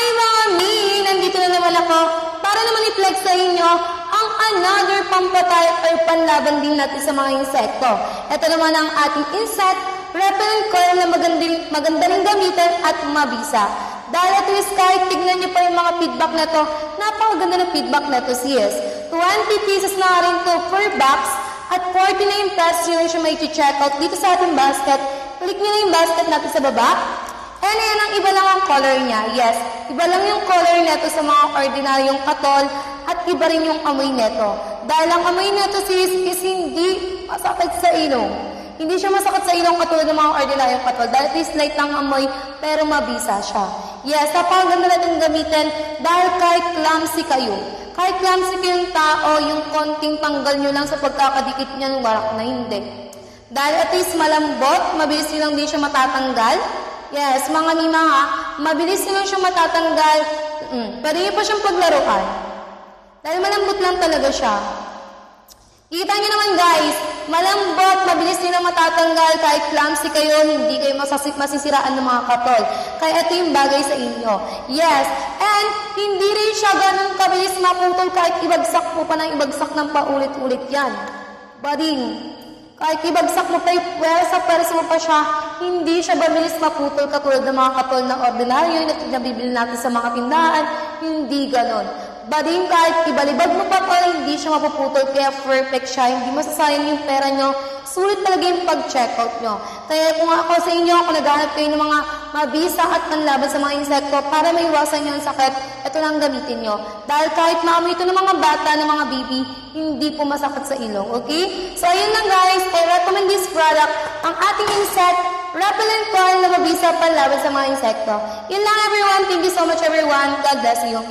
Hi mga mi! Nandito na naman ako para naman i-flex sa inyo ang another pampatay or panlaban din natin sa mga insekto. Ito naman ang ating insect repellent coil na maganda rin gamitin at mabisa. Dahil ito is kahit tignan nyo pa yung mga feedback na to, napakaganda ng feedback na to sis. 20 pieces na rin to per box at 49 pesos yun lang siya may check out dito sa ating basket. Click nyo na yung basket natin sa baba. And ayan ang iba lang ang color niya. Yes, iba lang yung color neto sa mga ordinaryong katol at iba rin yung amoy neto. Dahil ang amoy neto sis is hindi masakit sa ilong. Hindi siya masakit sa ilong katulad ng mga ordinaryong katol. Dahil it is light lang amoy pero mabisa siya. Yes, napakaganda natin gamitin dahil kahit clumsy kayo. Kahit clumsy kayong tao, yung konting tanggal nyo lang sa pagkakadikit niya ng warak na hindi. Dahil ito is malambot, mabilis nyo lang din siya matatanggal. Yes, mga mima ha, mabilis naman siyang matatanggal. Pwede niyo pa siyang paglaruan. Dahil malambot lang talaga siya. Kita niyo naman guys, malambot, mabilis niyo na matatanggal. Kahit clumsy kayo, hindi kayo masisiraan ng mga katol. Kaya ito yung bagay sa inyo. Yes, and hindi rin siya ganun kabilis maputol kahit ibagsak mo pa ng ibagsak ng paulit-ulit yan. Bading. Kahit ibagsak mo pa yung pwersa mo pa siya, hindi siya mabilis maputol katulad ng mga katol na ordinaryo na nabibili natin sa mga tindahan, hindi ganon. Bading kahit ibalibag mo pa pa, hindi siya mapuputol, kaya perfect siya, hindi masasayang yung pera nyo, sulit talaga yung pag-checkout nyo. Kaya kung ako sa inyo, kung naghahanap kayo ng mga mabisa at panlaban sa mga insekto para maiwasan nyo ang sakit, ito lang gamitin nyo. Dahil kahit maamoy ito ng mga bata, ng mga baby, hindi po masakit sa ilong, okay? So ayun lang guys, I recommend this product, ang ating insect repellent coil na mabisa panlaban sa mga insekto. Yun lang everyone, thank you so much everyone, God bless you.